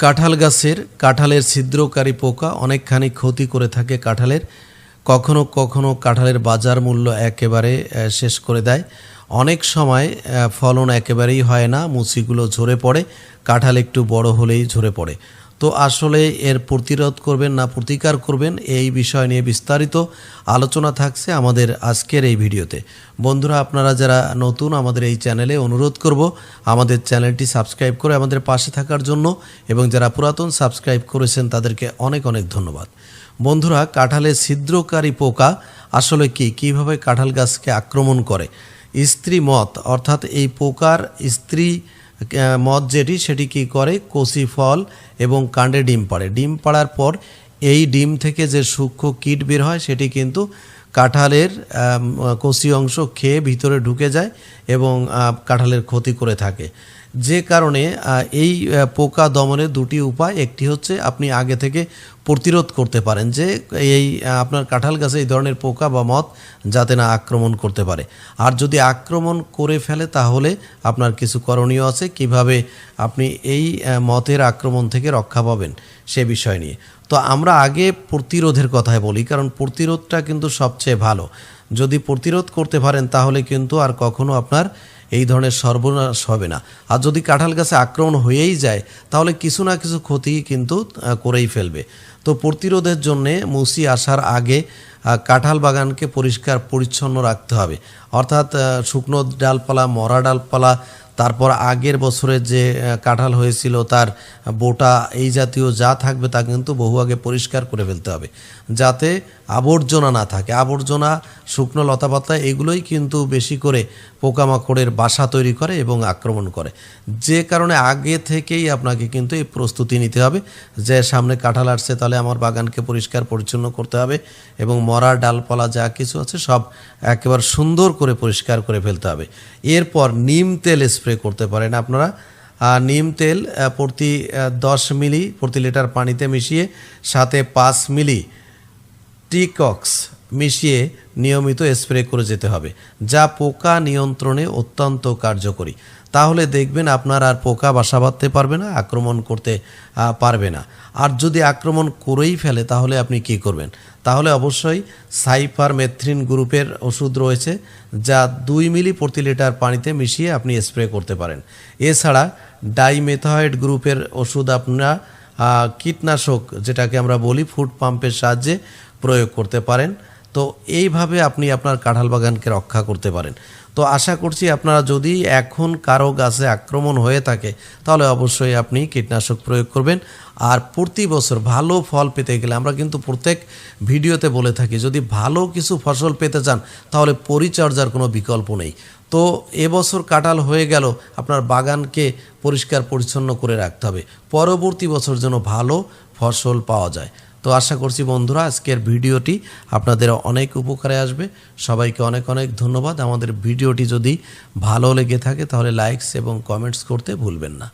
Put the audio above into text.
কাঁঠাল গাছের কাঁঠালের ছিদ্রকারী পোকা অনেকখানি ক্ষতি করে থাকে কাঁঠালের। কখনো কখনো কাঁঠালের বাজার মূল্য একেবারে শেষ করে দেয়। অনেক সময় ফলন একেবারেই হয় না, মুচিগুলো ঝরে পড়ে, কাঁঠাল একটু বড় হলেই ঝরে পড়ে। তো আসলে এর প্রতিরোধ করবেন না প্রতিকার করবেন, এই বিষয় নিয়ে বিস্তারিত আলোচনা থাকছে আমাদের আজকের এই ভিডিওতে। বন্ধুরা, আপনারা যারা নতুন আমাদের এই চ্যানেলে, অনুরোধ করব আমাদের চ্যানেলটি সাবস্ক্রাইব করে আমাদের পাশে থাকার জন্য, এবং যারা পুরাতন সাবস্ক্রাইব করেছেন তাদেরকে অনেক অনেক ধন্যবাদ। বন্ধুরা, কাঁঠালের ছিদ্রকারী পোকা আসলে কীভাবে কাঁঠাল গাছকে আক্রমণ করে? স্ত্রী মথ, অর্থাৎ এই পোকার স্ত্রী মথ সেটি কী করে, কচি ফল এবং কাণ্ডে ডিম পাড়ে। ডিম পাড়ার পর এই ডিম থেকে যে সূক্ষ্ম কীট বের হয় সেটি কিন্তু কাঁঠালের কচি অংশ খেয়ে ভিতরে ঢুকে যায় এবং কাঁঠালের ক্ষতি করে থাকে। যে কারণে এই পোকা দমনের দুটি উপায়, একটি হচ্ছে আপনি আগে থেকে প্রতিরোধ করতে পারেন যে এই আপনার কাঁঠাল গাছে এই ধরনের পোকা বা মথ যাতে না আক্রমণ করতে পারে। আর যদি আক্রমণ করে ফেলে তাহলে আপনার কিছু করণীয় আছে, কিভাবে আপনি এই মথের আক্রমণ থেকে রক্ষা পাবেন সে বিষয় নিয়ে। তো আমরা আগে প্রতিরোধের কথাই বলি, কারণ প্রতিরোধটা কিন্তু সবচেয়ে ভালো। যদি প্রতিরোধ করতে পারেন তাহলে কিন্তু আর কখনো আপনার এই ধরনের সর্বনাশ হবে না। আর যদি কাঁঠাল গাছে আক্রমণ হয়েই যায় তাহলে কিছু না কিছু ক্ষতি কিন্তু করেই ফেলবে। তো প্রতিরোধের জন্যে মুচি আসার আগে কাঁঠাল বাগানকে পরিষ্কার পরিচ্ছন্ন রাখতে হবে। অর্থাৎ শুকনো ডালপালা, মরা ডালপালা, তারপর আগের বছরের যে কাঁঠাল হয়েছিল তার বোটা, এই জাতীয় যা থাকবে তা কিন্তু বহু আগে পরিষ্কার করে ফেলতে হবে, যাতে আবর্জনা না থাকে। আবর্জনা, শুকনো লতাপাতা এগুলোই কিন্তু বেশি করে পোকামাকড়ের বাসা তৈরি করে এবং আক্রমণ করে। যে কারণে আগে থেকেই আপনাকে কিন্তু এই প্রস্তুতি নিতে হবে যে সামনে কাঁঠাল আসছে, তাহলে আমার বাগানকে পরিষ্কার পরিচ্ছন্ন করতে হবে এবং মরা ডালপালা যা কিছু আছে সব একেবারে সুন্দর করে পরিষ্কার করে ফেলতে হবে। এরপর নিম তেল স্প্রে করতে পারেন আপনারা। নিম তেল প্রতি 10 মিলি প্রতি লিটার পানিতে মিশিয়ে সাথে 5 মিলি টিকক্স মিশিয়ে নিয়মিত স্প্রে করে যেতে হবে, যা পোকা নিয়ন্ত্রণে অত্যন্ত কার্যকরী। তাহলে দেখবেন আপনার আর পোকা বাসা বাঁধতে পারবে না, আক্রমণ করতে পারবে না। আর যদি আক্রমণ করেই ফেলে তাহলে আপনি কি করবেন? তাহলে অবশ্যই সাইপারমেথ্রিন গ্রুপের ওষুধ রয়েছে, যা 2 মিলি প্রতি লিটার পানিতে মিশিয়ে আপনি স্প্রে করতে পারেন। এছাড়া ডাইমেথয়েড গ্রুপের ওষুধ আপনারা কীটনাশক, যেটাকে আমরা বলি, ফুড পাম্পের সাহায্যে প্রয়োগ করতে পারেন। তো এইভাবে আপনি আপনার কাঁঠাল বাগানকে রক্ষা করতে পারেন। তো আশা করছি আপনারা, যদি এখন কারো গাছে আক্রমণ হয়ে থাকে তাহলে অবশ্যই আপনি কীটনাশক প্রয়োগ করবেন। আর প্রতি বছর ভালো ফল পেতে গেলে, আমরা কিন্তু প্রত্যেক ভিডিওতে বলে থাকি, যদি ভালো কিছু ফসল পেতে চান তাহলে পরিচর্যার কোনো বিকল্প নেই। তো এবছর কাঁঠাল হয়ে গেল, আপনার বাগানকে পরিষ্কার পরিচ্ছন্ন করে রাখতে হবে পরবর্তী বছর যেন ভালো ফসল পাওয়া যায়। তো আশা করছি বন্ধুরা, আজকের ভিডিওটি আপনাদের অনেক উপকারে আসবে। সবাইকে অনেক অনেক ধন্যবাদ। আমাদের ভিডিওটি যদি ভালো লেগে থাকে তাহলে লাইকস এবং কমেন্টস করতে ভুলবেন না।